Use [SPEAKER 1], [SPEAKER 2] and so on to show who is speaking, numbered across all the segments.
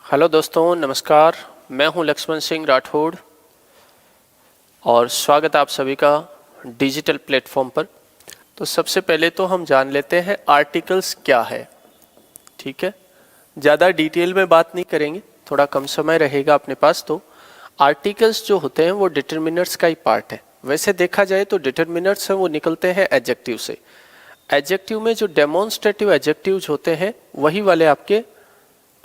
[SPEAKER 1] Hello दोस्तों, नमस्कार। मैं हूं लक्ष्मण सिंह राठौड़ और स्वागत है आप सभी का डिजिटल प्लेटफॉर्म पर। तो सबसे पहले तो हम जान लेते हैं आर्टिकल्स क्या है। ठीक है, ज़्यादा डिटेल में बात नहीं करेंगे, थोड़ा कम समय रहेगा अपने पास। तो आर्टिकल्स जो होते हैं वो डिटर्मिनर्स का ही पार्ट है। वैसे देखा जाए तो डिटर्मिनर्स हैं वो निकलते हैं एडजेक्टिव से। एडजेक्टिव में जो डेमोन्स्ट्रेटिव एडजेक्टिव्स होते हैं वही वाले आपके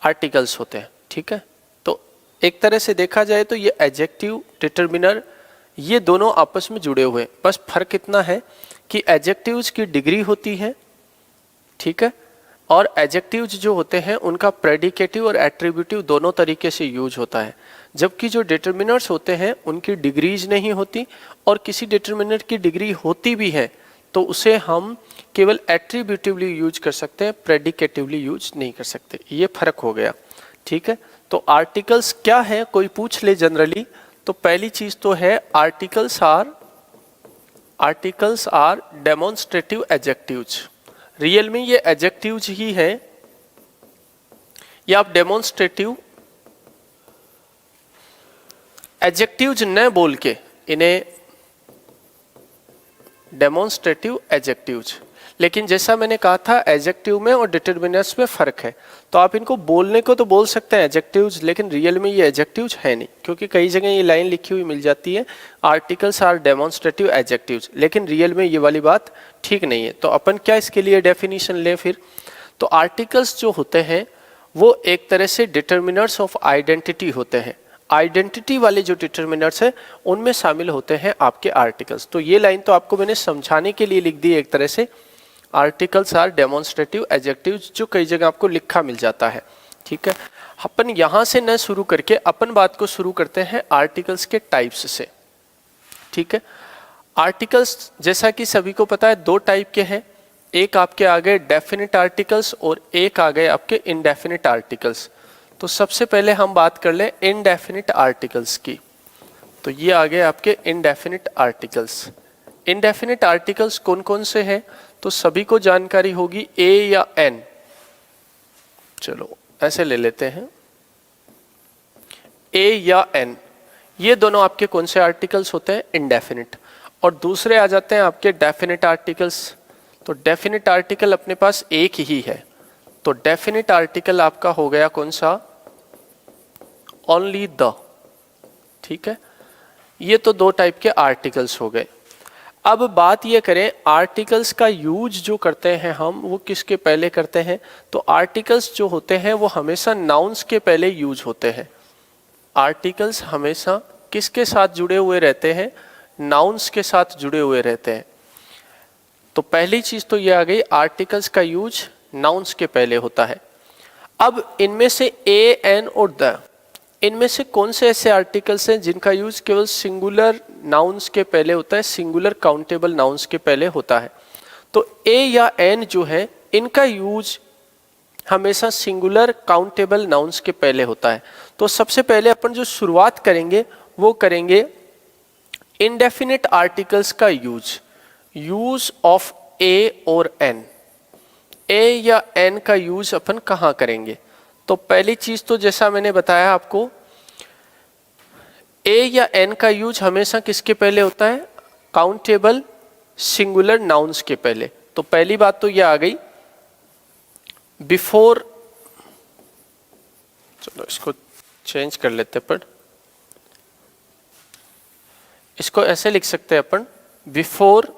[SPEAKER 1] आर्टिकल्स होते हैं। ठीक है, तो एक तरह से देखा जाए तो ये एडजेक्टिव डिटर्मिनर ये दोनों आपस में जुड़े हुए हैं। बस फर्क इतना है कि एडजेक्टिव्स की डिग्री होती है, ठीक है, और एडजेक्टिव्स जो होते हैं उनका प्रेडिकेटिव और एट्रीब्यूटिव दोनों तरीके से यूज होता है। जबकि जो डिटर्मिनर्स होते हैं उनकी डिग्रीज नहीं होती, और किसी डिटर्मिनर की डिग्री होती भी है तो उसे हम केवल एट्रीब्यूटिवली यूज कर सकते हैं, प्रेडिकेटिवली यूज नहीं कर सकते। ये फर्क हो गया। ठीक है, तो आर्टिकल्स क्या है कोई पूछ ले जनरली, तो पहली चीज तो है articles are demonstrative adjectives. Real में ये एडजेक्टिव्स ही है, या आप डेमोन्स्ट्रेटिव एडजेक्टिव्स न बोल के इन्हें डेमोन्स्ट्रेटिव एडजेक्टिव्स। लेकिन जैसा मैंने कहा था एडजेक्टिव में और डिटर्मिनर्स में फर्क है। तो आप इनको बोलने को तो बोल सकते हैं एडजेक्टिव्स, लेकिन रियल में ये एडजेक्टिव्स है नहीं, क्योंकि कई जगह ये लाइन लिखी हुई मिल जाती है आर्टिकल्स आर डेमोन्स्ट्रेटिव एडजेक्टिव्स, लेकिन रियल में ये वाली बात ठीक नहीं है। तो अपन क्या इसके लिए डेफिनेशन लें फिर। तो आर्टिकल्स जो होते हैं वो एक तरह से डिटर्मिनर्स ऑफ आइडेंटिटी होते हैं। आइडेंटिटी वाले जो डिटर्मिनर्स है उनमें शामिल होते हैं आपके आर्टिकल्स। तो ये लाइन तो आपको मैंने समझाने के लिए लिख दी एक तरह से, आर्टिकल्स आर डेमोन्स्ट्रेटिव एडजेक्टिव्स, जो कई जगह आपको लिखा मिल जाता है। ठीक है, अपन यहां से न शुरू करके अपन बात को शुरू करते हैं आर्टिकल्स के टाइप्स से। ठीक है, आर्टिकल्स जैसा कि सभी को पता है दो टाइप के हैं। एक आपके आ गए डेफिनिट आर्टिकल्स और एक आ गए आपके इनडेफिनिट आर्टिकल्स। तो सबसे पहले हम बात कर लें इनडेफिनिट आर्टिकल्स की। तो ये आ गए आपके इनडेफिनिट आर्टिकल्स। इनडेफिनिट आर्टिकल्स कौन कौन से हैं, तो सभी को जानकारी होगी ए या एन। चलो ऐसे ले लेते हैं, ए या एन, ये दोनों आपके कौन से आर्टिकल्स होते हैं, इनडेफिनिट। और दूसरे आ जाते हैं आपके डेफिनिट आर्टिकल्स। तो डेफिनिट आर्टिकल अपने पास एक ही है, तो डेफिनिट आर्टिकल आपका हो गया कौन सा, ओनली द। ठीक है, ये तो दो टाइप के आर्टिकल्स हो गए। अब बात ये करें आर्टिकल्स का यूज जो करते हैं हम वो किसके पहले करते हैं, तो आर्टिकल्स जो होते हैं वो हमेशा नाउन्स के पहले यूज होते हैं। आर्टिकल्स हमेशा किसके साथ जुड़े हुए रहते हैं, नाउन्स के साथ जुड़े हुए रहते हैं। तो पहली चीज तो ये आ गई, आर्टिकल्स का यूज नाउन्स के पहले होता है। अब इनमें से ए, एन और द, इनमें से कौन से ऐसे आर्टिकल्स हैं जिनका यूज केवल सिंगुलर नाउन्स के पहले होता है, सिंगुलर काउंटेबल नाउन्स के पहले होता है। तो ए या एन जो है इनका यूज हमेशा सिंगुलर काउंटेबल नाउन्स के पहले होता है। तो सबसे पहले अपन जो शुरुआत करेंगे वो करेंगे इनडेफिनिट आर्टिकल्स का यूज ऑफ ए और एन। ए या एन का यूज अपन कहाँ करेंगे, तो पहली चीज तो जैसा मैंने बताया आपको, ए या एन का यूज हमेशा किसके पहले होता है, काउंटेबल सिंगुलर नाउन्स के पहले। तो पहली बात तो ये आ गई बिफोर। चलो इसको चेंज कर लेते पर, इसको ऐसे लिख सकते हैं अपन, before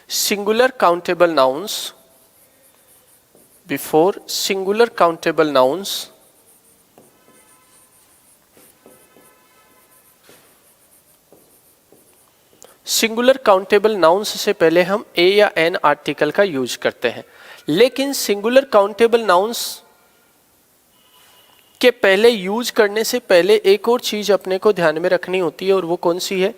[SPEAKER 1] singular countable nouns, before singular countable nouns singular countable nouns से पहले हम ए या एन आर्टिकल का यूज करते हैं। लेकिन सिंगुलर काउंटेबल नाउन्स के पहले यूज करने से पहले एक और चीज अपने को ध्यान में रखनी होती है, और वो कौन सी है,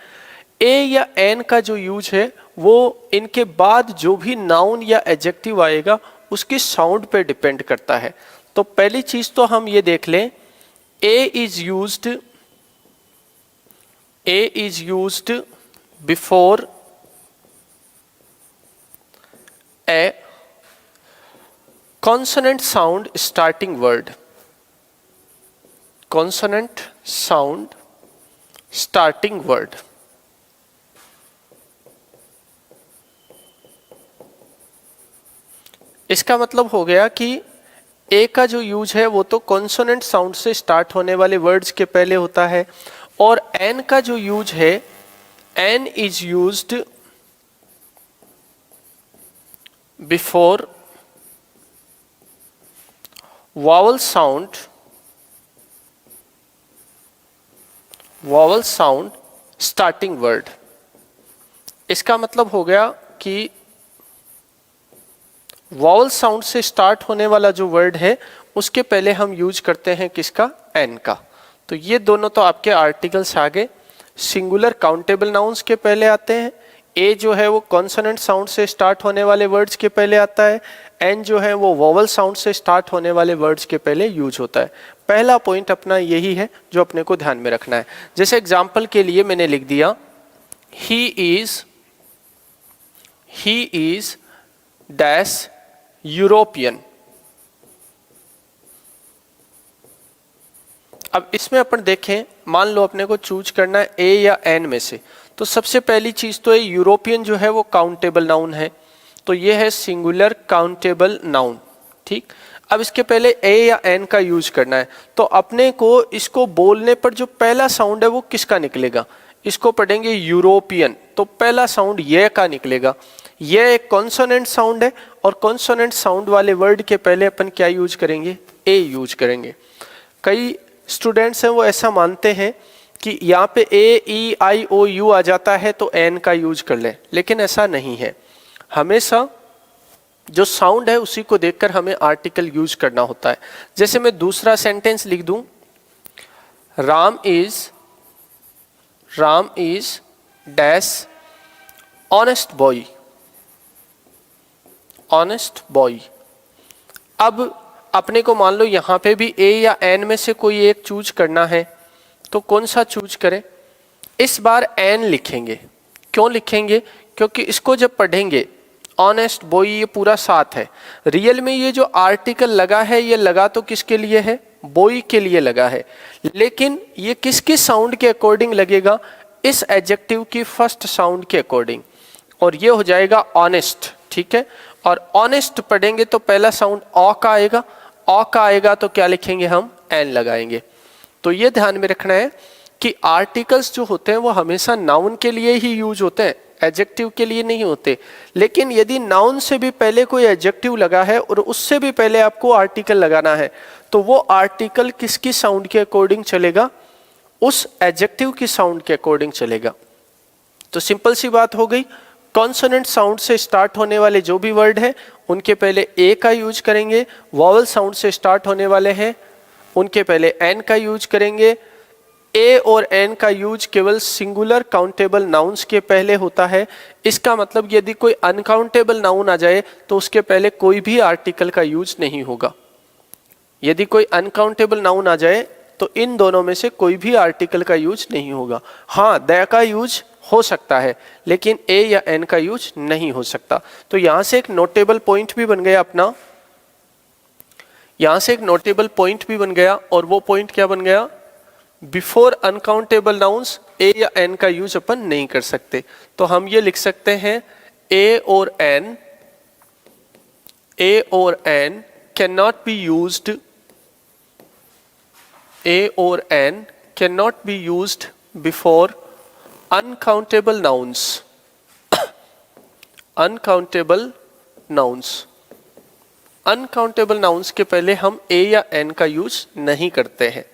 [SPEAKER 1] ए या एन का जो यूज है वो इनके बाद जो भी नाउन या एडजेक्टिव आएगा उसकी साउंड पे डिपेंड करता है। तो पहली चीज तो हम ये देख लें, a is used before a consonant sound starting word, consonant sound starting word. इसका मतलब हो गया कि ए का जो यूज है वो तो कॉन्सोनेंट साउंड से स्टार्ट होने वाले वर्ड्स के पहले होता है, और एन का जो यूज है, an is used before vowel sound, vowel sound starting word. इसका मतलब हो गया कि वॉवल साउंड से स्टार्ट होने वाला जो वर्ड है उसके पहले हम यूज करते हैं किसका, एन का। तो ये दोनों तो आपके आर्टिकल्स आ गए। सिंगुलर काउंटेबल नाउन्स के पहले आते हैं, ए जो है वो कॉन्सोनेंट साउंड से स्टार्ट होने वाले वर्ड्स के पहले आता है, एन जो है वो वॉवल साउंड से स्टार्ट होने वाले वर्ड्स के पहले यूज होता है। पहला पॉइंट अपना यही है जो अपने को ध्यान में रखना है। जैसे एग्जाम्पल के लिए मैंने लिख दिया ही इज डैश यूरोपियन। अब इसमें अपन देखें, मान लो अपने को चूज करना है ए या एन में से, तो सबसे पहली चीज तो यूरोपियन जो है वो काउंटेबल नाउन है, तो ये है सिंगुलर काउंटेबल नाउन। ठीक, अब इसके पहले ए या एन का यूज करना है, तो अपने को इसको बोलने पर जो पहला साउंड है वो किसका निकलेगा, इसको पढ़ेंगे यूरोपियन, तो पहला साउंड ये का निकलेगा। यह एक कॉन्सोनेंट साउंड है, और कॉन्सोनेंट साउंड वाले वर्ड के पहले अपन क्या यूज करेंगे, ए यूज करेंगे। कई स्टूडेंट्स हैं वो ऐसा मानते हैं कि यहाँ पे ए ई आई ओ यू आ जाता है तो एन का यूज कर लें, लेकिन ऐसा नहीं है। हमेशा जो साउंड है उसी को देखकर हमें आर्टिकल यूज करना होता है। जैसे मैं दूसरा सेंटेंस लिख दूं, Ram is dash honest boy, honest boy. अब अपने को मान लो यहाँ पे भी ए या एन में से कोई एक चूज करना है, तो कौन सा चूज करें, इस बार एन लिखेंगे। क्यों लिखेंगे, क्योंकि इसको जब पढ़ेंगे ऑनेस्ट बॉय ये पूरा साथ है, रियल में ये जो आर्टिकल लगा है ये लगा तो किसके लिए है, बॉय के लिए लगा है, लेकिन ये किसके साउंड के अकॉर्डिंग लगेगा, इस एडजेक्टिव की फर्स्ट साउंड के अकॉर्डिंग, और ये हो जाएगा ऑनेस्ट। ठीक है, और ऑनेस्ट पढ़ेंगे तो पहला साउंड ऑ का आएगा, ऑ का आएगा तो क्या लिखेंगे हम, एन लगाएंगे। तो ये ध्यान में रखना है कि आर्टिकल्स जो होते हैं वो हमेशा नाउन के लिए ही यूज होते हैं, एडजेक्टिव के लिए नहीं होते। लेकिन यदि नाउन से भी पहले कोई एडजेक्टिव लगा है और उससे भी पहले आपको आर्टिकल लगाना है, तो वो आर्टिकल किसकी साउंड के अकॉर्डिंग चलेगा, उस एडजेक्टिव की साउंड के अकॉर्डिंग चलेगा। तो सिंपल सी बात हो गई, कॉन्सोनेंट साउंड से स्टार्ट होने वाले जो भी वर्ड है उनके पहले ए का यूज करेंगे, वॉवल साउंड से स्टार्ट होने वाले हैं उनके पहले एन का यूज करेंगे। ए और एन का यूज केवल सिंगुलर काउंटेबल नाउन्स के पहले होता है। इसका मतलब यदि कोई अनकाउंटेबल नाउन आ जाए तो उसके पहले कोई भी आर्टिकल का यूज नहीं होगा। यदि कोई अनकाउंटेबल नाउन आ जाए तो इन दोनों में से कोई भी आर्टिकल का यूज नहीं होगा। हाँ, द का यूज हो सकता है, लेकिन ए या एन का यूज नहीं हो सकता। तो यहां से एक नोटेबल पॉइंट भी बन गया अपना, यहां से एक नोटेबल पॉइंट भी बन गया, और वो पॉइंट क्या बन गया, बिफोर अनकाउंटेबल नाउन्स ए या एन का यूज अपन नहीं कर सकते। तो हम ये लिख सकते हैं ए और an can not be used, a और an can not be used before uncountable nouns, uncountable nouns, uncountable nouns के पहले हम a या n का यूज नहीं करते हैं।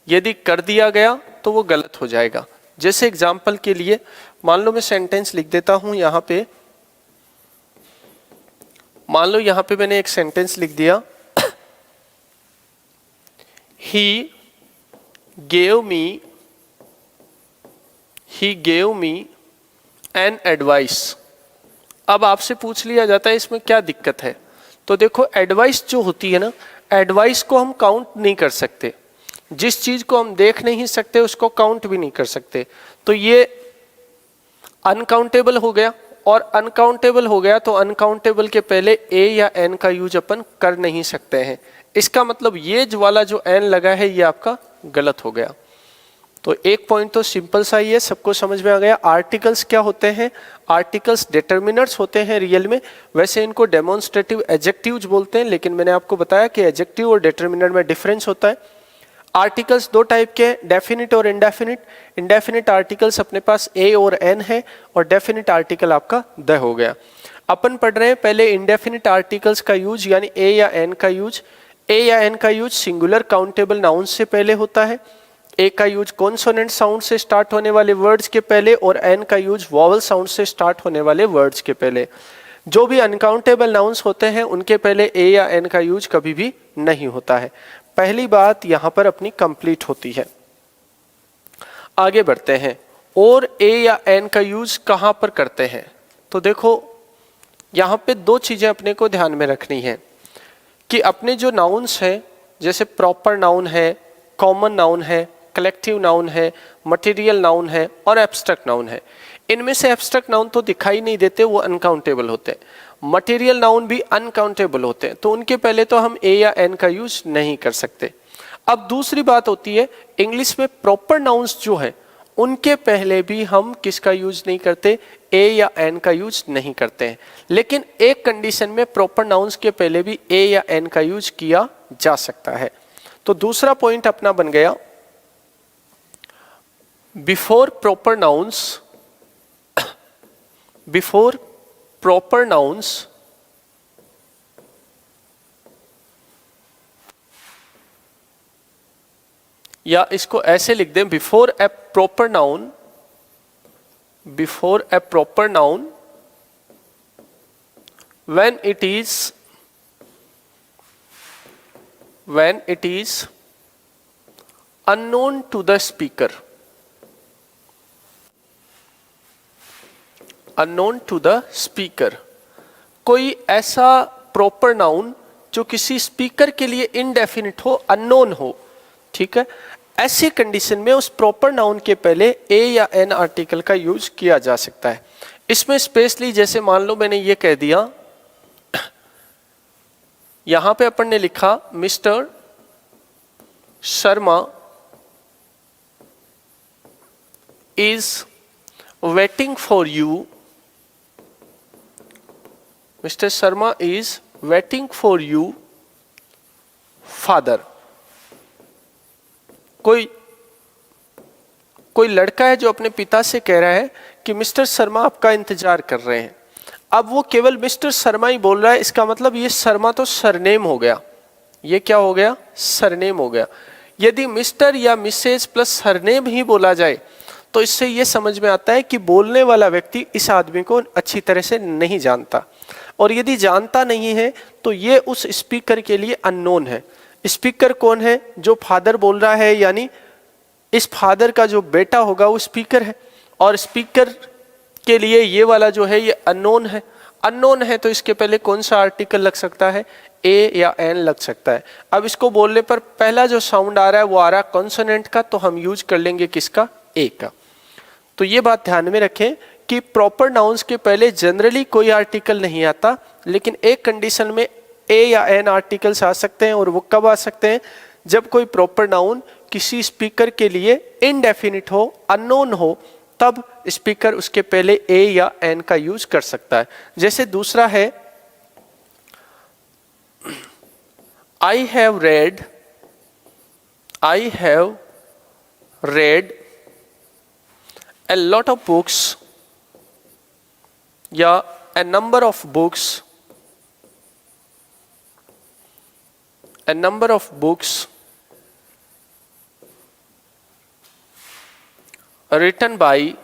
[SPEAKER 1] यदि कर दिया गया तो वो गलत हो जाएगा। जैसे एग्जाम्पल के लिए मान लो मैं सेंटेंस लिख देता हूं यहाँ पे, मान लो यहाँ पे मैंने एक सेंटेंस लिख दिया, he gave me an advice। अब आपसे पूछ लिया जाता है इसमें क्या दिक्कत है, तो देखो एडवाइस जो होती है ना, एडवाइस को हम काउंट नहीं कर सकते, जिस चीज को हम देख नहीं सकते उसको काउंट भी नहीं कर सकते, तो ये अनकाउंटेबल हो गया। और अनकाउंटेबल हो गया तो अनकाउंटेबल के पहले ए या एन का यूज अपन कर नहीं सकते हैं। इसका मतलब ये वाला जो एन लगा है ये आपका गलत हो गया। तो एक पॉइंट तो सिंपल सा ही है, सबको समझ में आ गया। आर्टिकल्स क्या होते हैं? आर्टिकल्स डिटर्मिनर्स होते हैं रियल में, वैसे इनको डेमोन्स्ट्रेटिव एडजेक्टिव्स बोलते हैं, लेकिन मैंने आपको बताया कि एडजेक्टिव और डिटर्मिनर में डिफरेंस होता है। आर्टिकल्स दो टाइप के हैं, डेफिनिट और इंडेफिनिट। इंडेफिनिट आर्टिकल्स अपने पास ए और एन है और डेफिनिट आर्टिकल आपका द हो गया। अपन पढ़ रहे हैं पहले इंडेफिनिट आर्टिकल्स का यूज यानी ए या एन का यूज। ए या एन का यूज सिंगुलर काउंटेबल नाउन से पहले होता है। ए का यूज कॉन्सोनेंट साउंड से स्टार्ट होने वाले वर्ड्स के पहले और एन का यूज वॉवल साउंड से स्टार्ट होने वाले वर्ड्स के पहले। जो भी अनकाउंटेबल नाउन्स होते हैं उनके पहले ए या एन का यूज कभी भी नहीं होता है। पहली बात यहां पर अपनी कंप्लीट होती है। आगे बढ़ते हैं, और ए या एन का यूज कहां पर करते हैं? तो देखो यहां पे दो चीजें अपने को ध्यान में रखनी है कि अपने जो नाउन्स हैं, जैसे प्रॉपर नाउन है, कॉमन नाउन है, कलेक्टिव नाउन है, मटेरियल नाउन है और एब्स्ट्रैक्ट नाउन है। इनमें से एब्स्ट्रैक्ट नाउन तो दिखाई नहीं देते, वो अनकाउंटेबल होते हैं। मटेरियल नाउन भी अनकाउंटेबल होते हैं, तो उनके पहले तो हम ए या एन का यूज नहीं कर सकते। अब दूसरी बात होती है, इंग्लिश में प्रॉपर नाउन्स जो है उनके पहले भी हम किसका यूज नहीं करते? ए या एन का यूज नहीं करते हैं। लेकिन एक कंडीशन में प्रॉपर नाउन्स के पहले भी ए या एन का यूज किया जा सकता है। तो दूसरा पॉइंट अपना बन गया, before proper nouns, before proper nouns या इसको ऐसे लिख दें, before A proper noun, before A proper noun when it is unknown to the speaker, unknown to the speaker, कोई ऐसा प्रॉपर नाउन जो किसी स्पीकर के लिए इनडेफिनिट हो, अननोन हो, ठीक है, ऐसी कंडीशन में उस प्रॉपर नाउन के पहले ए या एन आर्टिकल का यूज किया जा सकता है। इसमें स्पेशली जैसे मान लो मैंने ये कह दिया, यहां पे अपन ने लिखा mister Sharma is waiting for you, mister Sharma is waiting for you father. कोई लड़का है जो अपने पिता से कह रहा है कि मिस्टर शर्मा आपका इंतजार कर रहे हैं। अब वो केवल मिस्टर शर्मा ही बोल रहा है, इसका मतलब ये शर्मा तो सरनेम हो गया। ये क्या हो गया? सरनेम हो गया। यदि मिस्टर या मिसेज प्लस सरनेम ही बोला जाए तो इससे ये समझ में आता है कि बोलने वाला व्यक्ति इस आदमी को अच्छी तरह से नहीं जानता, और यदि जानता नहीं है तो ये उस स्पीकर के लिए अननोन है। स्पीकर कौन है? जो फादर बोल रहा है, यानी इस फादर का जो बेटा होगा वो स्पीकर है, और स्पीकर के लिए ये वाला जो है ये अननोन है। अननोन है तो इसके पहले कौन सा आर्टिकल लग सकता है? ए या एन लग सकता है। अब इसको बोलने पर पहला जो साउंड आ रहा है वो आ रहा है कॉन्सोनेंट का, तो हम यूज कर लेंगे किसका? ए का। तो ये बात ध्यान में रखें कि प्रॉपर नाउन्स के पहले जनरली कोई आर्टिकल नहीं आता, लेकिन एक कंडीशन में ए या एन आर्टिकल्स आ सकते हैं, और वो कब आ सकते हैं? जब कोई प्रॉपर नाउन किसी स्पीकर के लिए इनडेफिनिट हो, अननोन हो, तब स्पीकर उसके पहले ए या एन का यूज कर सकता है। जैसे दूसरा है, I have read a lot of books या a number of books written by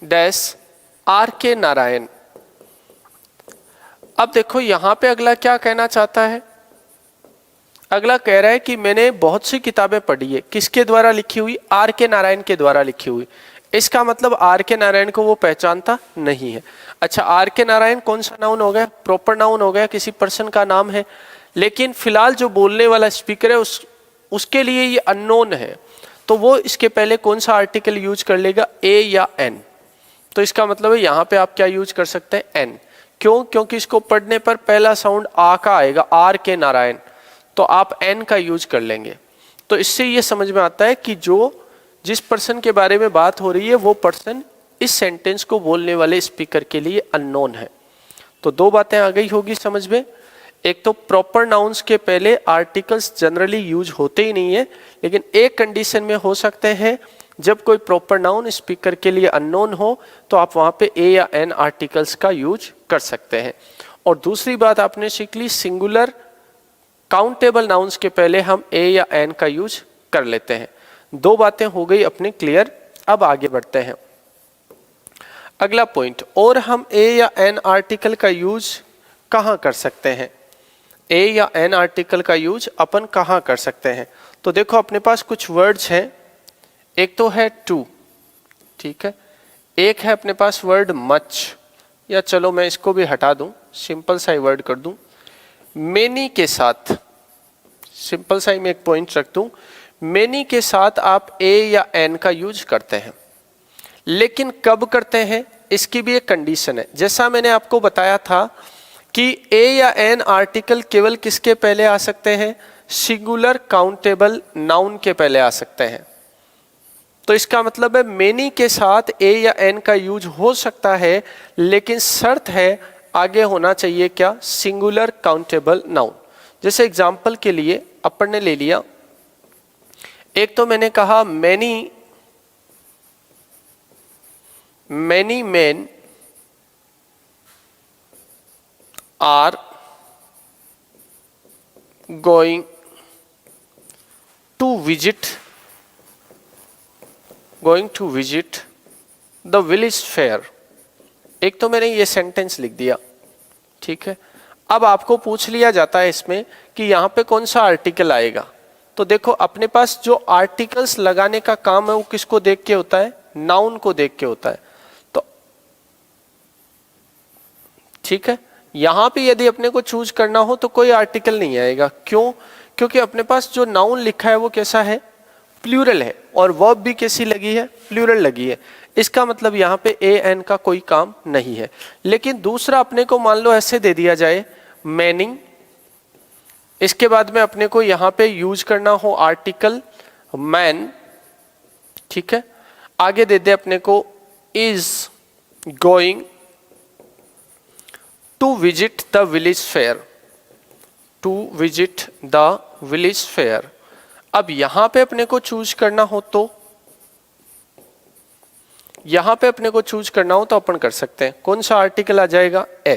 [SPEAKER 1] dash R K Narayan. अब देखो यहां पे अगला क्या कहना चाहता है? अगला कह रहा है कि मैंने बहुत सी किताबें पढ़ी है, किसके द्वारा लिखी हुई? आर के नारायण के द्वारा लिखी हुई। इसका मतलब आर के नारायण को वो पहचानता नहीं है। अच्छा, आर के नारायण कौन सा नाउन हो गया? प्रॉपर नाउन हो गया, किसी पर्सन का नाम है, लेकिन फिलहाल जो बोलने वाला स्पीकर है उसके लिए ये अननोन है। तो वो इसके पहले कौन सा आर्टिकल यूज कर लेगा, ए या एन। तो इसका मतलब है यहाँ पे आप क्या यूज कर सकते हैं, एन। क्यों, क्योंकि इसको पढ़ने पर पहला साउंड आ का आएगा, आर के नारायण, तो आप एन का यूज कर लेंगे। तो इससे ये समझ में आता है कि जिस पर्सन के बारे में बात हो रही है वो पर्सन इस सेंटेंस को बोलने वाले स्पीकर के लिए अननोन है। तो दो बातें आ गई होगी समझ में। एक तो प्रॉपर नाउन्स के पहले आर्टिकल्स जनरली यूज होते ही नहीं है, लेकिन एक कंडीशन में हो सकते हैं, जब कोई प्रॉपर नाउन स्पीकर के लिए अननोन हो तो आप वहां पे ए या एन आर्टिकल्स का यूज कर सकते हैं। और दूसरी बात आपने सीख ली, सिंगुलर काउंटेबल नाउन्स के पहले हम ए या एन का यूज कर लेते हैं। दो बातें हो गई अपनी क्लियर। अब आगे बढ़ते हैं अगला पॉइंट, और हम ए या एन आर्टिकल का यूज कहाँ कर सकते हैं। ए या एन आर्टिकल का यूज अपन कहाँ कर सकते हैं। तो देखो अपने पास कुछ वर्ड्स हैं, एक तो है टू, ठीक है, एक है अपने पास वर्ड मच, या चलो मैं इसको भी हटा दूं, सिंपल सा ही वर्ड कर दूं, मेनी के साथ, सिंपल सा ही मैं एक पॉइंट रख दूं, मेनी के साथ आप ए या एन का यूज करते हैं। लेकिन कब करते हैं, इसकी भी एक कंडीशन है। जैसा मैंने आपको बताया था कि ए या एन आर्टिकल केवल किसके पहले आ सकते हैं, सिंगुलर काउंटेबल नाउन के पहले आ सकते हैं। तो इसका मतलब है मेनी के साथ ए या एन का यूज हो सकता है, लेकिन शर्त है आगे होना चाहिए क्या, सिंगुलर काउंटेबल नाउन। जैसे एग्जांपल के लिए अपन ने ले लिया, एक तो मैंने कहा many man are going to visit the village fair. एक तो मैंने ये सेंटेंस लिख दिया, ठीक है। अब आपको पूछ लिया जाता है इसमें कि यहाँ पे कौन सा आर्टिकल आएगा। तो देखो अपने पास जो आर्टिकल्स लगाने का काम है वो किसको देख के होता है, नाउन को देख के होता है। तो ठीक है, यहां पे यदि अपने को चूज करना हो तो कोई आर्टिकल नहीं आएगा। क्यों, क्योंकि अपने पास जो नाउन लिखा है वो कैसा है, प्लूरल है, और वर्ब भी कैसी लगी है, प्लूरल लगी है। इसका मतलब यहाँ पे ए एन का कोई काम नहीं है। लेकिन दूसरा अपने को मान लो ऐसे दे दिया जाए मैनी, इसके बाद में अपने को यहाँ पे यूज करना हो आर्टिकल मैन, ठीक है, आगे दे दे अपने को is going to visit the village fair, to visit the village fair. अब यहां पे अपने को चूज करना हो तो, यहां पे अपने को चूज करना हो तो अपन कर सकते हैं। कौन सा आर्टिकल आ जाएगा, ए।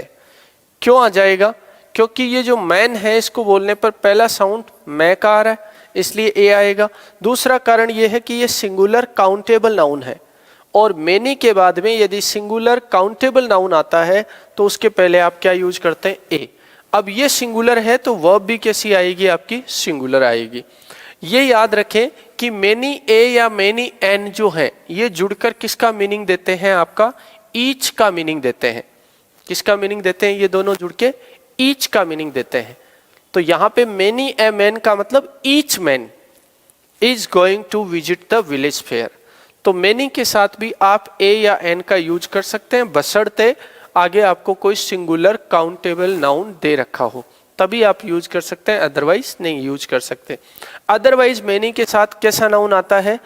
[SPEAKER 1] क्यों आ जाएगा, क्योंकि ये जो मैन है इसको बोलने पर पहला साउंड मैं का आ रहा है, इसलिए ए आएगा। दूसरा कारण ये है कि ये सिंगुलर काउंटेबल नाउन है, और मेनी के बाद में यदि सिंगुलर काउंटेबल नाउन आता है तो उसके पहले आप क्या यूज करते हैं, ए। अब ये सिंगुलर है तो वर्ब भी कैसी आएगी, आपकी सिंगुलर आएगी। ये याद रखें कि मेनी ए या मेनी एन जो है ये जुड़कर किसका मीनिंग देते हैं, आपका ईच का मीनिंग देते हैं। किसका मीनिंग देते हैं, ये दोनों जुड़ के ईच का मीनिंग देते हैं। तो यहाँ पे मेनी ए मैन का मतलब each man is going to visit the village fair. तो मेनी के साथ भी आप ए या एन का यूज कर सकते हैं, बशर्ते आगे आपको कोई सिंगुलर काउंटेबल नाउन दे रखा हो, तभी आप यूज कर सकते हैं, अदरवाइज नहीं यूज कर सकते। अदरवाइज मेनी के साथ कैसा नाउन आता है,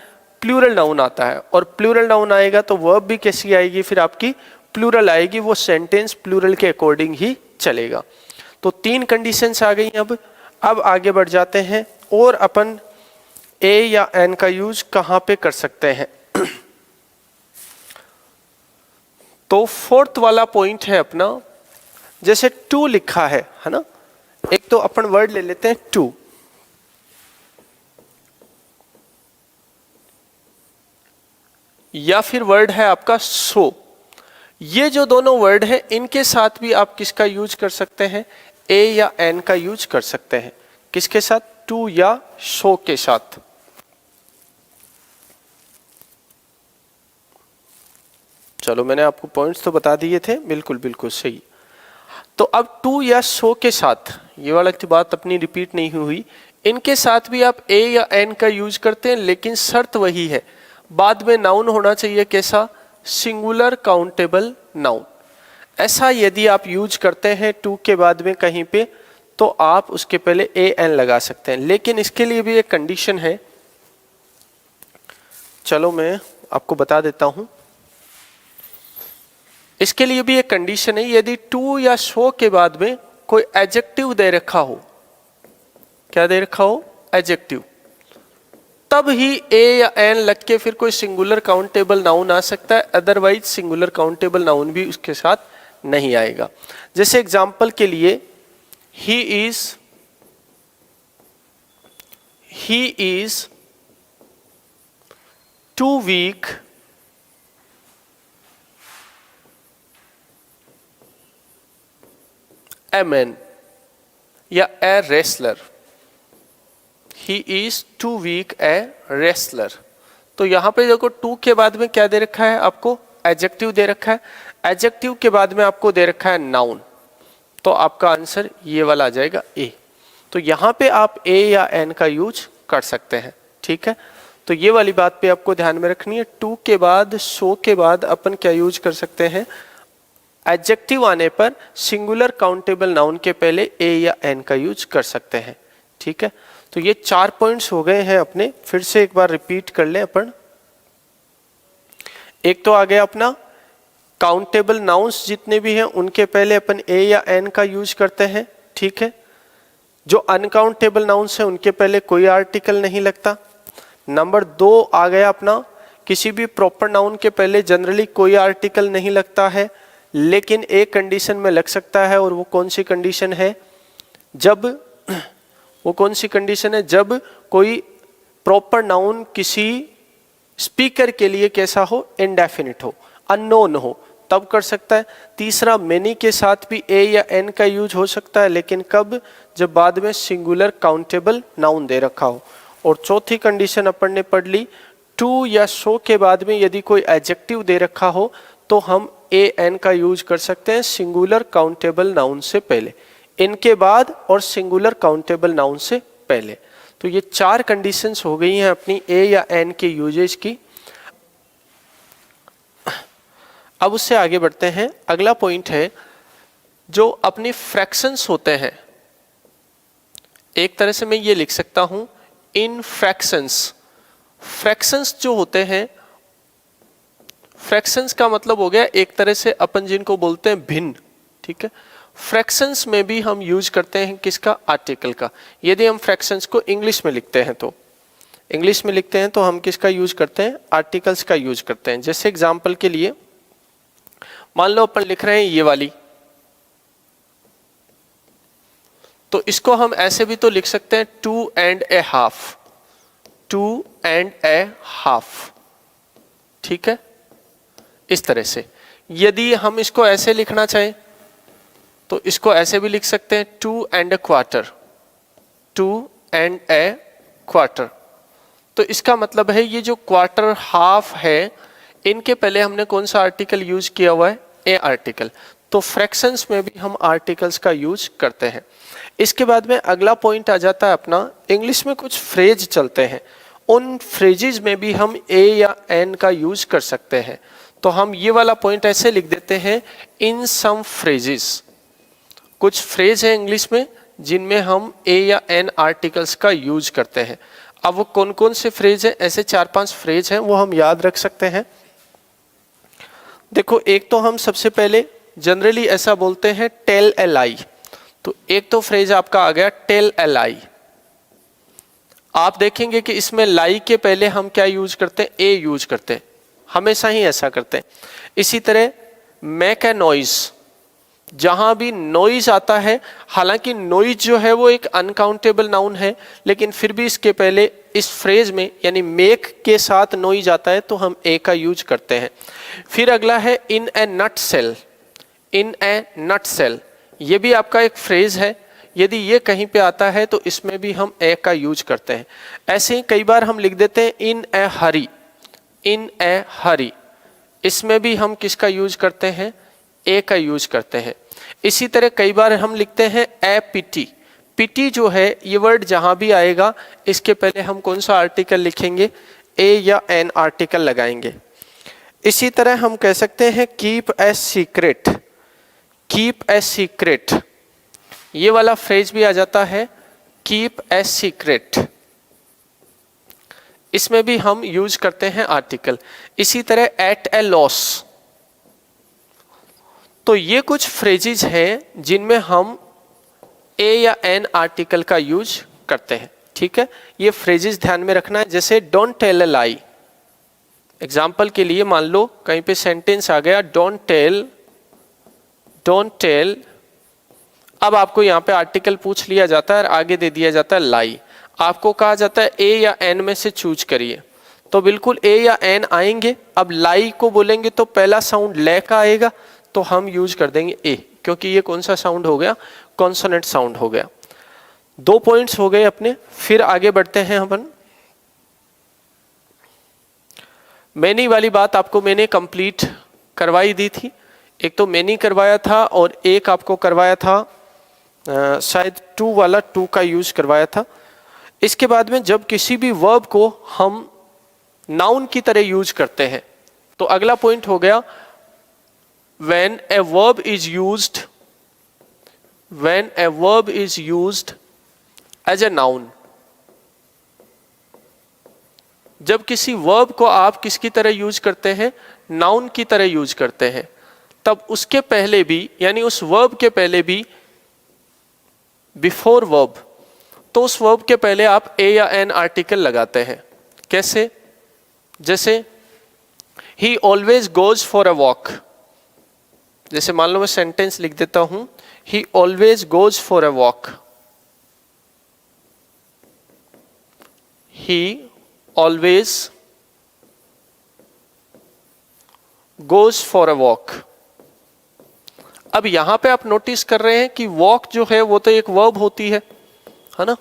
[SPEAKER 1] प्लूरल नाउन आता है, और प्लूरल नाउन आएगा तो वर्ब भी कैसी आएगी, फिर आपकी प्लूरल आएगी, वो सेंटेंस प्लूरल के अकॉर्डिंग ही चलेगा। तो तीन कंडीशंस आ गई। अब आगे बढ़ जाते हैं, और अपन ए या एन का यूज कहां पे कर सकते हैं। तो फोर्थ वाला पॉइंट है अपना, जैसे टू लिखा है ना, एक तो अपन वर्ड ले लेते हैं टू, या फिर वर्ड है आपका सो। ये जो दोनों वर्ड हैं इनके साथ भी आप किसका यूज कर सकते हैं, ए या एन का यूज कर सकते हैं। किसके साथ, टू या सो के साथ। चलो मैंने आपको पॉइंट्स तो बता दिए थे, बिल्कुल बिल्कुल सही। तो अब टू या सो के साथ, ये वाला की बात अपनी रिपीट नहीं हुई, इनके साथ भी आप ए या एन का यूज करते हैं, लेकिन शर्त वही है, बाद में नाउन होना चाहिए कैसा, सिंगुलर काउंटेबल नाउन। ऐसा यदि आप यूज करते हैं टू के बाद में कहीं पे, तो आप उसके पहले ए एन लगा सकते हैं, लेकिन इसके लिए भी एक कंडीशन है, चलो मैं आपको बता देता हूं। इसके लिए भी एक कंडीशन है, यदि टू या सो के बाद में कोई एडजेक्टिव दे रखा हो, क्या दे रखा हो, एडजेक्टिव, तब ही ए या एन लग के फिर कोई सिंगुलर काउंटेबल नाउन आ सकता है, अदरवाइज सिंगुलर काउंटेबल नाउन भी उसके साथ नहीं आएगा। जैसे एग्जांपल के लिए he is too weak a man या a wrestler, he is too weak a wrestler। तो यहां पे देखो टू के बाद में क्या दे रखा है आपको, एडजेक्टिव दे रखा है, एडजेक्टिव के बाद में आपको दे रखा है नाउन, तो आपका आंसर ये वाला आ जाएगा ए। तो यहाँ पे आप ए या एन का यूज कर सकते हैं, ठीक है। तो ये वाली बात पे आपको ध्यान में रखनी है, टू के बाद सो के बाद अपन क्या यूज कर सकते हैं, एडजेक्टिव आने पर सिंगुलर काउंटेबल नाउन के पहले ए या एन का यूज कर सकते हैं, ठीक है। तो ये 4 पॉइंट्स हो गए हैं अपने, फिर से एक बार रिपीट कर लें अपन। एक तो आ गया अपना काउंटेबल नाउन्स जितने भी हैं उनके पहले अपन ए या एन का यूज करते हैं, ठीक है। जो अनकाउंटेबल नाउन्स हैं उनके पहले कोई आर्टिकल नहीं लगता। नंबर 2 आ गया अपना, किसी भी प्रॉपर नाउन के पहले जनरली कोई आर्टिकल नहीं लगता है, लेकिन एक कंडीशन में लग सकता है, और वो कौन सी कंडीशन है, जब वो कौन सी कंडीशन है, जब कोई प्रॉपर नाउन किसी स्पीकर के लिए कैसा हो, इंडेफिनिट हो, अननोन हो, तब कर सकता है। तीसरा, मेनी के साथ भी ए या एन का यूज हो सकता है, लेकिन कब, जब बाद में सिंगुलर काउंटेबल नाउन दे रखा हो। और चौथी कंडीशन अपन ने पढ़ ली, टू या सो के बाद में यदि कोई एडजेक्टिव दे रखा हो तो हम ए एन का यूज कर सकते हैं सिंगुलर काउंटेबल नाउन से पहले, इनके बाद और सिंगुलर काउंटेबल नाउन से पहले। तो ये 4 कंडीशंस हो गई हैं अपनी ए या एन के यूजेज की। अब उससे आगे बढ़ते हैं, अगला पॉइंट है जो अपनी फ्रैक्शंस होते हैं, एक तरह से मैं ये लिख सकता हूं इन फ्रैक्शंस। फ्रैक्शंस जो होते हैं, फ्रैक्शंस का मतलब हो गया एक तरह से अपन जिनको बोलते हैं भिन्न, ठीक है। फ्रैक्शंस में भी हम यूज करते हैं किसका, आर्टिकल का। यदि हम फ्रैक्शंस को इंग्लिश में लिखते हैं तो इंग्लिश में लिखते हैं तो हम किसका यूज करते हैं, आर्टिकल्स का यूज करते हैं। जैसे एग्जांपल के लिए मान लो अपन लिख रहे हैं ये वाली, तो इसको हम ऐसे भी तो लिख सकते हैं 2 and a half, 2 and a half, ठीक है, इस तरह से। यदि हम इसको ऐसे लिखना चाहें तो इसको ऐसे भी लिख सकते हैं 2 and a quarter, 2 and a quarter। तो इसका मतलब है ये जो क्वार्टर हाफ है, इनके पहले हमने कौन सा आर्टिकल यूज किया हुआ है, ए आर्टिकल। तो फ्रैक्शंस में भी हम आर्टिकल्स का यूज करते हैं। इसके बाद में अगला पॉइंट आ जाता है अपना, इंग्लिश में कुछ फ्रेज चलते हैं, उन फ्रेजेस में भी हम ए या एन का यूज कर सकते हैं। तो हम ये वाला पॉइंट ऐसे लिख देते हैं, इन सम फ्रेजेस। कुछ फ्रेज है इंग्लिश में जिनमें हम ए या एन आर्टिकल्स का यूज करते हैं। अब वो कौन कौन से फ्रेज हैं, ऐसे 4-5 फ्रेज हैं, वो हम याद रख सकते हैं। देखो, एक तो हम सबसे पहले जनरली ऐसा बोलते हैं टेल ए लाई। तो एक तो फ्रेज आपका आ गया टेल ए लाई। आप देखेंगे कि इसमें लाई के पहले हम क्या यूज करते हैं, ए यूज करते हैं, हमेशा ही ऐसा करते हैं। इसी तरह मेक ए नॉइज, जहां भी नॉइज आता है, हालांकि नॉइज जो है वो एक अनकाउंटेबल नाउन है, लेकिन फिर भी इसके पहले इस फ्रेज में यानी मेक के साथ नॉइज आता है तो हम ए का यूज करते हैं। फिर अगला है इन ए नट सेल, इन ए नट सेल, ये भी आपका एक फ्रेज है। यदि ये कहीं पे आता है तो इसमें भी हम ए का यूज करते हैं। ऐसे ही कई बार हम लिख देते हैं इन ए हरी, इन ए हरी, इसमें भी हम किसका यूज करते हैं, ए का यूज करते हैं। इसी तरह कई बार हम लिखते हैं ए पिटी, पिटी जो है ये वर्ड जहां भी आएगा इसके पहले हम कौन सा आर्टिकल लिखेंगे, ए या एन आर्टिकल लगाएंगे। इसी तरह हम कह सकते हैं keep a secret, keep a secret, ये वाला फ्रेज भी आ जाता है कीप ए सीक्रेट, इसमें भी हम यूज करते हैं आर्टिकल। इसी तरह एट ए लॉस, तो ये कुछ फ्रेजेस हैं जिनमें हम ए या एन आर्टिकल का यूज करते हैं, ठीक है। ये फ्रेजेस ध्यान में रखना है। जैसे don't tell a lie, example के लिए मान लो कहीं पे सेंटेंस आ गया डोंट टेल, डोंट टेल, अब आपको यहाँ पे आर्टिकल पूछ लिया जाता है और आगे दे दिया जाता है लाई, आपको कहा जाता है ए या एन में से चूज करिए, तो बिल्कुल ए या एन आएंगे। अब लाई को बोलेंगे तो पहला साउंड ले का आएगा, तो हम यूज कर देंगे ए, क्योंकि ये कौन सा साउंड हो गया, कॉन्सोनेंट साउंड हो गया। 2 पॉइंट्स हो गए अपने, फिर आगे बढ़ते हैं अपन। मैनी वाली बात आपको मैंने कंप्लीट करवाई दी थी, एक तो मैनी करवाया था और एक आपको करवाया था शायद टू वाला, टू का यूज करवाया था। इसके बाद में जब किसी भी वर्ब को हम नाउन की तरह यूज करते हैं तो अगला पॉइंट हो गया when a verb is used, when a verb is used as a noun, जब किसी वर्ब को आप किसकी तरह यूज करते हैं, नाउन की तरह यूज करते हैं, तब उसके पहले भी यानी उस वर्ब के पहले भी बिफोर वर्ब, तो उस वर्ब के पहले आप ए या एन आर्टिकल लगाते हैं। कैसे, जैसे ही always goes for a walk, जैसे मान लो मैं सेंटेंस लिख देता हूं ही always goes for a walk, he always goes for a walk. अब यहां पे आप नोटिस कर रहे हैं कि वॉक जो है वो तो एक वर्ब होती है ना,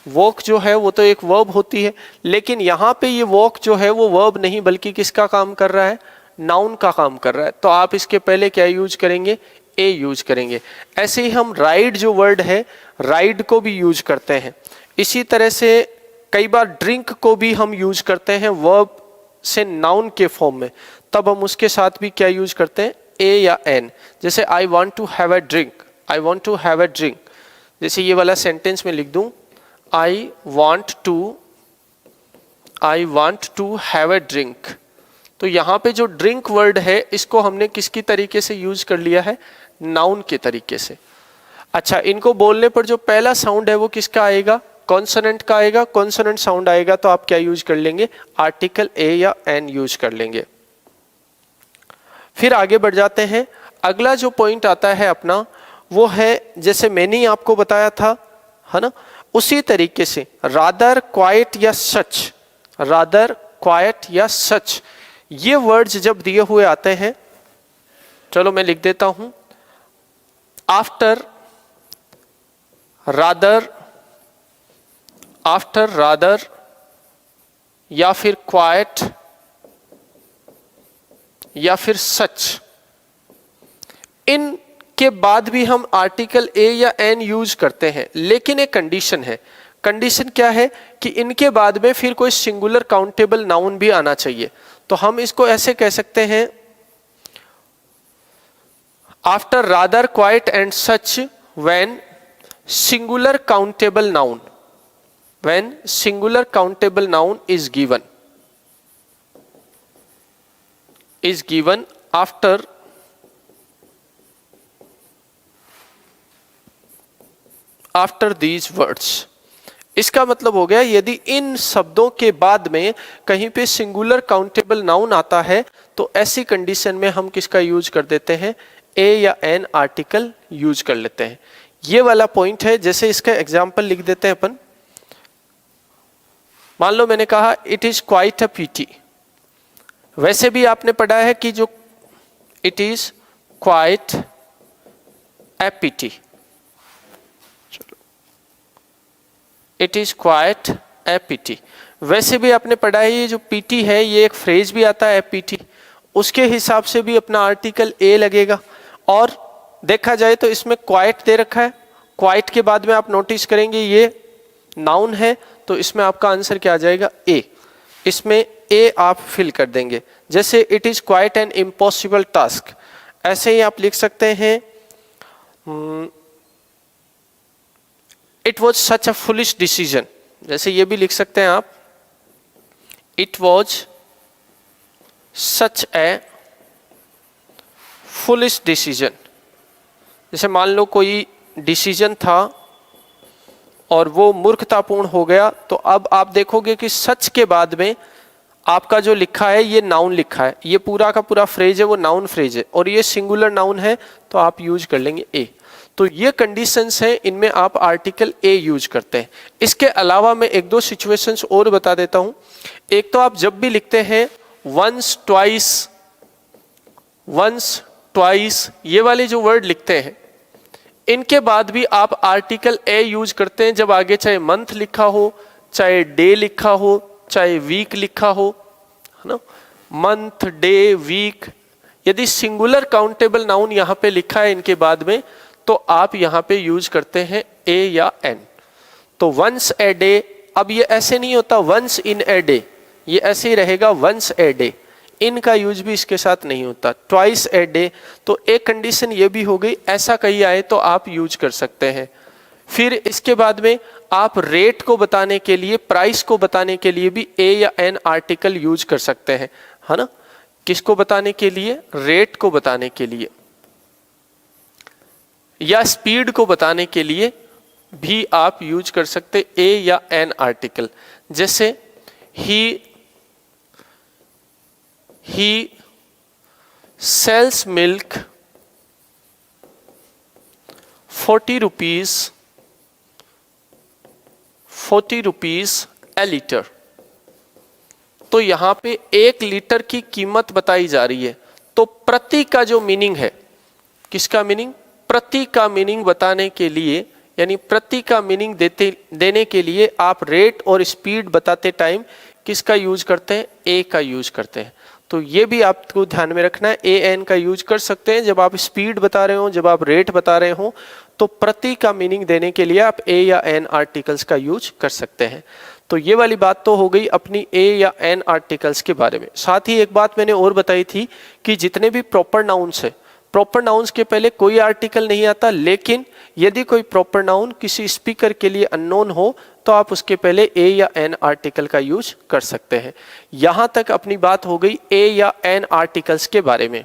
[SPEAKER 1] वॉक जो है वो तो एक वर्ब होती है, लेकिन यहां पे ये वॉक जो है वो वर्ब नहीं बल्कि किसका काम कर रहा है, नाउन का काम कर रहा है, तो आप इसके पहले क्या यूज करेंगे, ए यूज करेंगे। ऐसे ही हम राइड जो वर्ड है, राइड को भी यूज करते हैं। इसी तरह से कई बार ड्रिंक को भी हम यूज करते हैं वर्ब से नाउन के फॉर्म में, तब हम उसके साथ भी क्या यूज करते हैं, ए या एन। जैसे I want to have a drink, I want to have a drink, जैसे ये वाला सेंटेंस में लिख दूं I want to have a drink, तो यहाँ पे जो ड्रिंक वर्ड है इसको हमने किसकी तरीके से यूज कर लिया है, नाउन के तरीके से। अच्छा, इनको बोलने पर जो पहला साउंड है वो किसका आएगा, कॉन्सोनेंट का आएगा। कॉन्सोनेंट साउंड आएगा तो आप क्या यूज कर लेंगे, आर्टिकल ए या एन यूज कर लेंगे। फिर आगे बढ़ जाते हैं। अगला जो पॉइंट आता है अपना वो है, जैसे मैंने आपको बताया था है ना, उसी तरीके से रादर, क्वाइट या सच, रादर, क्वाइट या सच, ये वर्ड्स जब दिए हुए आते हैं, चलो मैं लिख देता हूं आफ्टर रादर, आफ्टर रादर या फिर क्वाइट या फिर सच, इन के बाद भी हम आर्टिकल ए या एन यूज करते हैं, लेकिन एक कंडीशन है। कंडीशन क्या है कि इनके बाद में फिर कोई सिंगुलर काउंटेबल नाउन भी आना चाहिए। तो हम इसको ऐसे कह सकते हैं after rather, quiet and such when singular countable noun, when singular countable noun is given after these words. इसका मतलब हो गया यदि इन शब्दों के बाद में कहीं पे सिंगुलर काउंटेबल नाउन आता है तो ऐसी कंडीशन में हम किसका यूज कर देते हैं, ए या एन आर्टिकल यूज कर लेते हैं। ये वाला पॉइंट है। जैसे इसका एग्जांपल लिख देते हैं अपन, मान लो मैंने कहा it is quite a PT, वैसे भी आपने पढ़ा है कि जो it is quite a PT, it is quite a PT, वैसे भी आपने पढ़ा है ये जो पीटी है ये एक फ्रेज भी आता है पीटी, उसके हिसाब से भी अपना आर्टिकल ए लगेगा। और देखा जाए तो इसमें क्वाइट दे रखा है, क्वाइट के बाद में आप नोटिस करेंगे ये नाउन है, तो इसमें आपका आंसर क्या आ जाएगा, ए। इसमें ए आप फिल कर देंगे। जैसे it is quite an impossible task, ऐसे ही आप लिख सकते हैं it was such a foolish decision, जैसे ये भी लिख सकते हैं आप, it was such A foolish decision. जैसे मान लो कोई डिसीजन था और वो मूर्खतापूर्ण हो गया, तो अब आप देखोगे कि सच के बाद में आपका जो लिखा है ये नाउन लिखा है, ये पूरा का पूरा फ्रेज है वो नाउन फ्रेज है, और ये सिंगुलर नाउन है तो आप यूज कर लेंगे ए। तो ये कंडीशंस हैं, इनमें आप आर्टिकल ए यूज करते हैं। इसके अलावा मैं एक दो सिचुएशंस और बता देता हूं। एक तो आप जब भी लिखते हैं वंस ट्वाइस ये वाले जो वर्ड लिखते हैं, इनके बाद भी आप आर्टिकल ए यूज करते हैं जब आगे चाहे मंथ लिखा हो, चाहे डे लिखा हो, चाहे वीक लिखा हो, है ना, मंथ, डे, वीक। यदि सिंगुलर काउंटेबल नाउन यहां पे लिखा है इनके बाद में, तो आप यहां पे यूज करते हैं ए या एन। तो वंस ए डे, अब ये ऐसे नहीं होता वंस इन ए डे, ये ऐसे ही रहेगा वंस ए डे, इनका यूज भी इसके साथ नहीं होता। ट्वाइस ए डे, तो एक कंडीशन ये भी हो गई, ऐसा कहीं आए तो आप यूज कर सकते हैं। फिर इसके बाद में आप रेट को बताने के लिए, प्राइस को बताने के लिए भी ए या एन आर्टिकल यूज कर सकते हैं, है ना। किसको बताने के लिए, रेट को बताने के लिए, या स्पीड को बताने के लिए भी आप यूज कर सकते ए या एन आर्टिकल। जैसे ही सेल्स मिल्क 40 रुपीज ए लीटर। तो यहां पे 1 लीटर की कीमत बताई जा रही है, तो प्रति का जो मीनिंग है, किसका मीनिंग, प्रति का मीनिंग बताने के लिए, यानी प्रति का मीनिंग देने के लिए आप रेट और स्पीड बताते टाइम किसका यूज करते हैं, ए का यूज करते हैं। तो ये भी आपको ध्यान में रखना है, ए एन का यूज कर सकते हैं जब आप स्पीड बता रहे हो, जब आप रेट बता रहे हो, तो प्रति का मीनिंग देने के लिए आप ए या एन आर्टिकल्स का यूज कर सकते हैं। तो ये वाली बात तो हो गई अपनी ए या एन आर्टिकल्स के बारे में। साथ ही एक बात मैंने और बताई थी कि जितने भी प्रॉपर नाउन्स है, प्रॉपर नाउन्स के पहले कोई आर्टिकल नहीं आता, लेकिन यदि कोई प्रॉपर नाउन किसी स्पीकर के लिए अननोन हो तो आप उसके पहले ए या एन आर्टिकल का यूज कर सकते हैं। यहां तक अपनी बात हो गई ए या एन आर्टिकल्स के बारे में।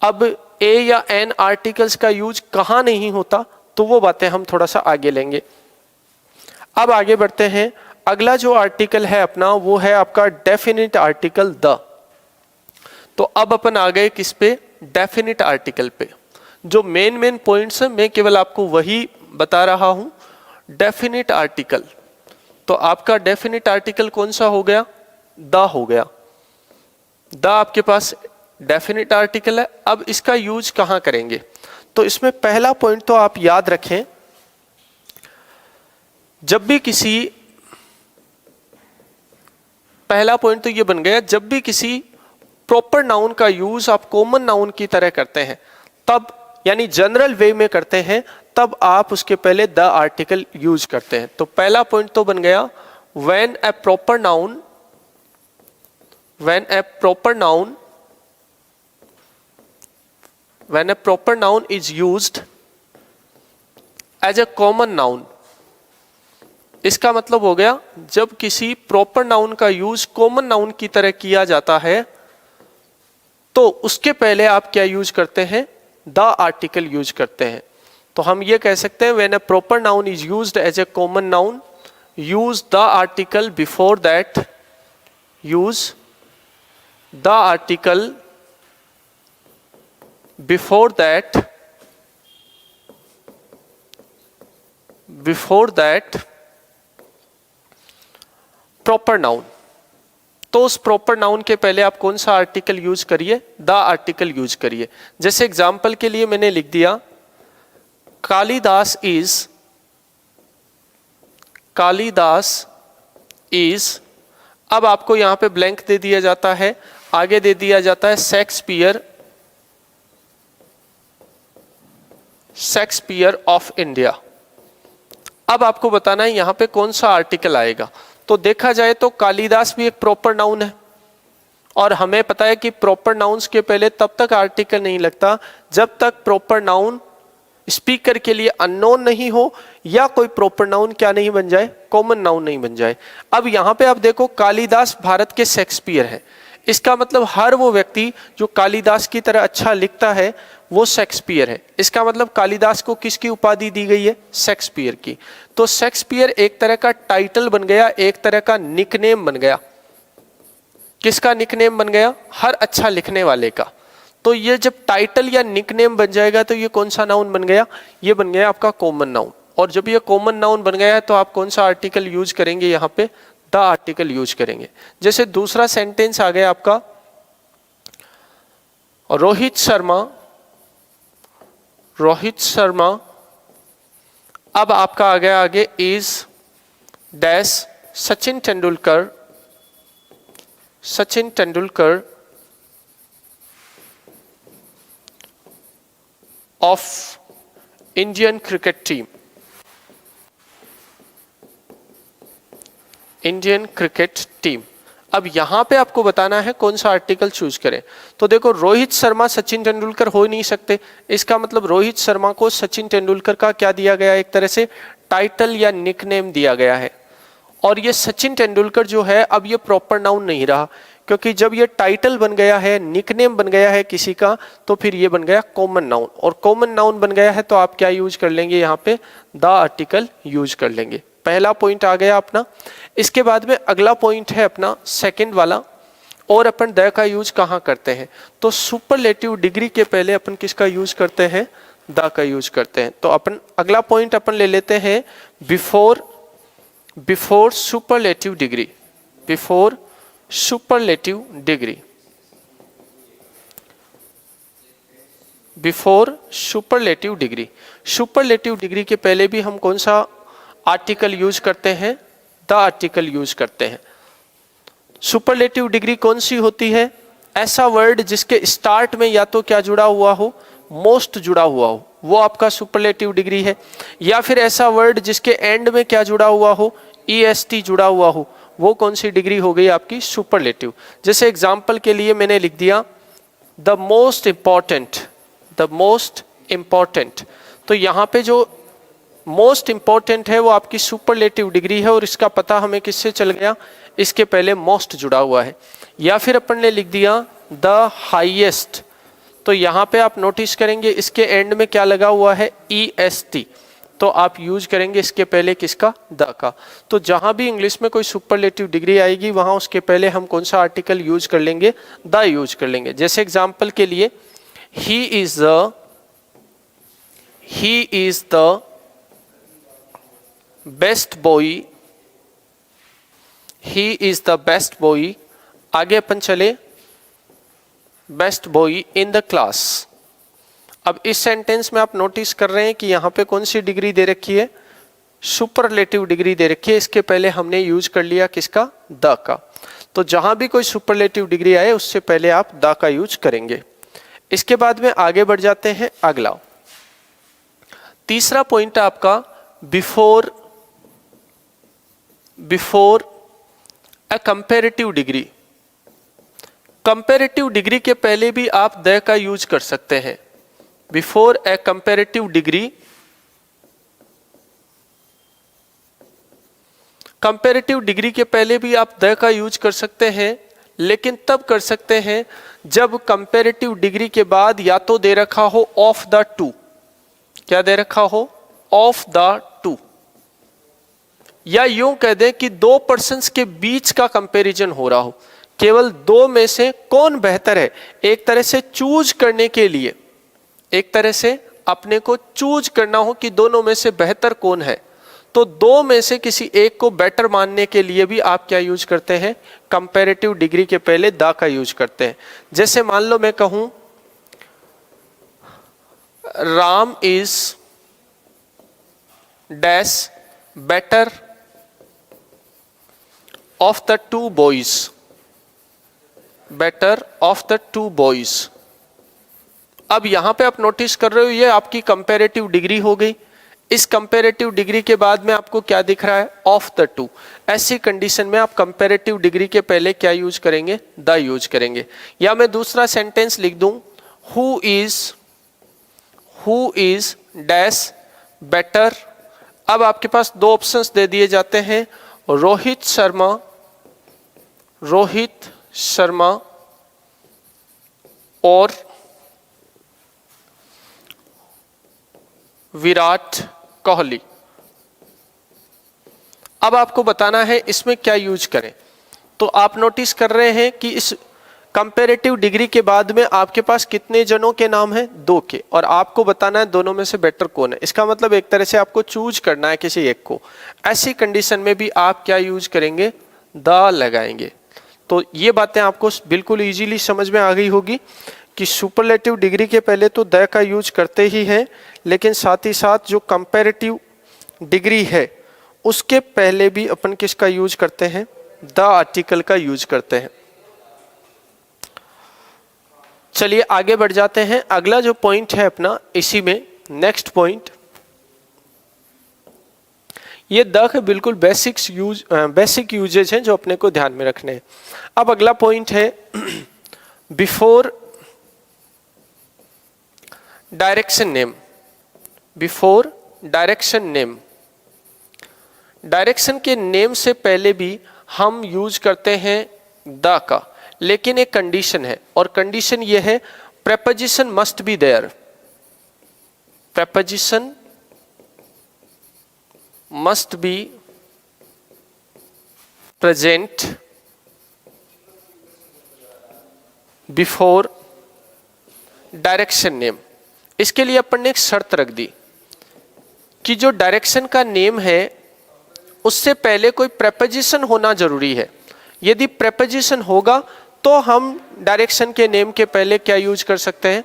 [SPEAKER 1] अब ए या एन आर्टिकल्स का यूज कहां नहीं होता, तो वो बातें हम थोड़ा सा आगे लेंगे। अब आगे बढ़ते हैं। अगला जो आर्टिकल है अपना, वो है आपका डेफिनिट आर्टिकल द। तो अब अपन आ गए किस पे, डेफिनिट आर्टिकल पे। जो मेन पॉइंट्स हैं मैं केवल आपको वही बता रहा हूं। डेफिनिट आर्टिकल, तो आपका डेफिनिट आर्टिकल कौन सा हो गया, द हो गया। द आपके पास डेफिनिट आर्टिकल है। अब इसका यूज कहां करेंगे, तो इसमें पहला पॉइंट तो आप याद रखें, जब भी किसी, पहला पॉइंट तो ये बन गया, जब भी किसी प्रॉपर नाउन का यूज आप कॉमन नाउन की तरह करते हैं, तब यानी जनरल वे में करते हैं, तब आप उसके पहले द आर्टिकल यूज करते हैं। तो पहला पॉइंट तो बन गया, when a proper noun is used as a common noun. इसका मतलब हो गया, जब किसी प्रॉपर नाउन का यूज कॉमन नाउन की तरह किया जाता है, तो उसके पहले आप क्या यूज करते हैं, द आर्टिकल यूज करते हैं। तो हम ये कह सकते हैं, when a proper noun is used as a common noun, use the article before that, use the article before that proper noun. तो उस प्रॉपर नाउन के पहले आप कौन सा आर्टिकल यूज करिए, द आर्टिकल यूज करिए। जैसे एग्जाम्पल के लिए मैंने लिख दिया, कालिदास इज, अब आपको यहां पे ब्लैंक दे दिया जाता है, आगे दे दिया जाता है शेक्सपियर ऑफ इंडिया। अब आपको बताना है यहाँ पे कौन सा आर्टिकल आएगा। तो देखा जाए तो कालिदास भी एक प्रॉपर नाउन है, और हमें पता है कि प्रॉपर नाउन्स के पहले तब तक आर्टिकल नहीं लगता जब तक प्रॉपर नाउन स्पीकर के लिए अननोन नहीं हो, या कोई प्रॉपर नाउन क्या नहीं बन जाए, कॉमन नाउन नहीं बन जाए। अब यहाँ पे आप देखो कालिदास भारत के शेक्सपियर है, इसका मतलब हर वो व्यक्ति जो कालिदास की तरह अच्छा लिखता है वो शेक्सपियर है। इसका मतलब कालिदास को किसकी उपाधि दी गई है, शेक्सपियर की। तो शेक्सपियर एक तरह का टाइटल बन गया, एक तरह का निकनेम बन गया। किसका निकनेम बन गया, हर अच्छा लिखने वाले का। तो ये जब टाइटल या निकनेम बन जाएगा तो ये कौन सा नाउन बन गया, ये बन गया आपका कॉमन नाउन। और जब ये कॉमन नाउन बन गया है तो आप कौन सा आर्टिकल यूज करेंगे, यहाँ पे द आर्टिकल यूज करेंगे। जैसे दूसरा सेंटेंस आ गया आपका, रोहित शर्मा, अब आपका आ गया आगे is dash Sachin Tendulkar of Indian cricket team. अब यहां पे आपको बताना है कौन सा आर्टिकल चूज करें। तो देखो रोहित शर्मा सचिन तेंदुलकर हो ही नहीं सकते, इसका मतलब रोहित शर्मा को सचिन तेंदुलकर का क्या दिया गया, एक तरह से टाइटल या निकनेम दिया गया है। और ये सचिन तेंदुलकर जो है अब ये प्रॉपर नाउन नहीं रहा, क्योंकि जब ये टाइटल बन गया है, निकनेम बन गया है किसी का, तो फिर ये बन गया कॉमन नाउन। और कॉमन नाउन बन गया है तो आप क्या यूज कर लेंगे, यहाँ पे द आर्टिकल यूज कर लेंगे। पहला पॉइंट आ गया अपना। इसके बाद में अगला पॉइंट है अपना सेकंड वाला, और अपन द का यूज कहाँ करते हैं। तो सुपरलेटिव डिग्री के पहले अपन किसका यूज करते हैं, द का यूज करते हैं। तो अपन अगला पॉइंट अपन ले लेते हैं before superlative degree. Superlative degree के पहले भी हम कौन सा आर्टिकल यूज करते हैं, द आर्टिकल यूज करते हैं। सुपरलेटिव डिग्री कौन सी होती है, ऐसा वर्ड जिसके स्टार्ट में या तो क्या जुड़ा हुआ हो, मोस्ट जुड़ा हुआ हो, वो आपका सुपरलेटिव डिग्री है। या फिर ऐसा वर्ड जिसके एंड में क्या जुड़ा हुआ हो, EST जुड़ा हुआ हो, वो कौन सी डिग्री हो गई आपकी, सुपरलेटिव। जैसे एग्जांपल के लिए मैंने लिख दिया द मोस्ट इंपॉर्टेंट। तो यहाँ पे जो मोस्ट इंपॉर्टेंट है वो आपकी सुपरलेटिव डिग्री है, और इसका पता हमें किससे चल गया, इसके पहले मोस्ट जुड़ा हुआ है। या फिर अपन ने लिख दिया द हाईएस्ट, तो यहाँ पे आप नोटिस करेंगे इसके एंड में क्या लगा हुआ है, EST, तो आप यूज करेंगे इसके पहले किसका, द का। तो जहां भी इंग्लिश में कोई सुपरलेटिव डिग्री आएगी वहां उसके पहले हम कौन सा आर्टिकल यूज कर लेंगे, द यूज कर लेंगे। जैसे एग्जांपल के लिए he is the best boy, आगे अपन चले best boy in the class. अब इस सेंटेंस में आप नोटिस कर रहे हैं कि यहाँ पे कौन सी डिग्री दे रखी है, सुपरलेटिव डिग्री दे रखी है। इसके पहले हमने यूज कर लिया किसका, द का। तो जहां भी कोई सुपरलेटिव डिग्री आए उससे पहले आप द का यूज करेंगे। इसके बाद में आगे बढ़ जाते हैं। अगला तीसरा पॉइंट है आपका before a comparative degree. Comparative degree के पहले भी आप द का यूज कर सकते हैं। Before A comparative degree, comparative degree के पहले भी आप द का यूज कर सकते हैं, लेकिन तब कर सकते हैं जब कंपैरेटिव डिग्री के बाद या तो दे रखा हो ऑफ द टू, क्या दे रखा हो, ऑफ द टू, या यूं कह दें कि दो पर्सन्स के बीच का कंपैरिजन हो रहा हो, केवल दो में से कौन बेहतर है, एक तरह से चूज करने के लिए, एक तरह से अपने को चूज करना हो कि दोनों में से बेहतर कौन है। तो दो में से किसी एक को बेटर मानने के लिए भी आप क्या यूज करते हैं, कंपैरेटिव डिग्री के पहले द का यूज करते हैं। जैसे मान लो मैं कहूं Ram is dash better of the two boys, better of the two boys. अब यहां पे आप नोटिस कर रहे हो ये आपकी कंपैरेटिव डिग्री हो गई। इस कंपैरेटिव डिग्री के बाद में आपको क्या दिख रहा है, ऑफ द टू। ऐसी कंडीशन में आप कंपैरेटिव डिग्री के पहले क्या यूज करेंगे, द यूज करेंगे। या मैं दूसरा सेंटेंस लिख दूं, हु इज डैश बेटर। अब आपके पास दो ऑप्शंस दे दिए जाते हैं, रोहित शर्मा और विराट कोहली। अब आपको बताना है इसमें क्या यूज करें। तो आप नोटिस कर रहे हैं कि इस कंपैरेटिव डिग्री के बाद में आपके पास कितने जनों के नाम हैं, दो के, और आपको बताना है दोनों में से बेटर कौन है। इसका मतलब एक तरह से आपको चूज करना है किसी एक को। ऐसी कंडीशन में भी आप क्या यूज करेंगे, द लगाएंगे। तो ये बातें आपको बिल्कुल इजीली समझ में आ गई होगी कि सुपरलेटिव डिग्री के पहले तो द का यूज करते ही हैं, लेकिन साथ ही साथ जो कंपैरेटिव डिग्री है उसके पहले भी अपन किसका यूज करते हैं, द आर्टिकल का यूज करते हैं। चलिए आगे बढ़ जाते हैं। अगला जो पॉइंट है अपना इसी में नेक्स्ट पॉइंट, ये द के बिल्कुल बेसिक यूजेज हैं जो अपने को ध्यान में रखने हैं। अब अगला पॉइंट है before direction name. Before direction name, direction के नेम से पहले भी हम यूज करते हैं द का, लेकिन एक कंडीशन है, और कंडीशन ये है preposition must be there. Preposition must be present before direction name. इसके लिए अपन ने एक शर्त रख दी कि जो डायरेक्शन का नेम है उससे पहले कोई प्रेपोजिशन होना जरूरी है। यदि प्रेपोजिशन होगा तो हम डायरेक्शन के नेम के पहले क्या यूज कर सकते हैं,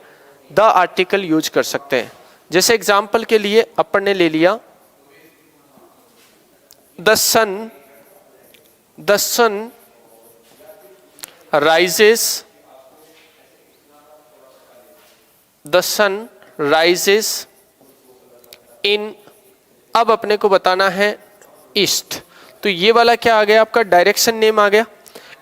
[SPEAKER 1] द आर्टिकल यूज कर सकते हैं। जैसे एग्जांपल के लिए अपन ने ले लिया the sun rises, the sun rises in. अब अपने को बताना है ईस्ट। तो ये वाला क्या आ गया, आपका डायरेक्शन नेम आ गया।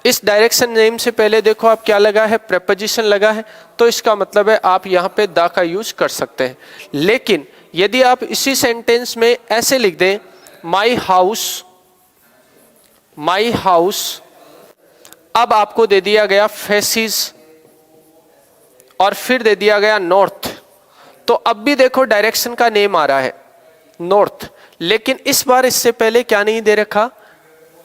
[SPEAKER 1] इस डायरेक्शन नेम से पहले देखो आप क्या लगा है, प्रेपोजिशन लगा है, तो इसका मतलब है आप यहाँ पे द का यूज कर सकते हैं। लेकिन यदि आप इसी सेंटेंस में ऐसे लिख दें माई हाउस, अब आपको दे दिया गया फेसिस और फिर दे दिया गया नॉर्थ, तो अब भी देखो डायरेक्शन का नेम आ रहा है नॉर्थ, लेकिन इस बार इससे पहले क्या नहीं दे रखा,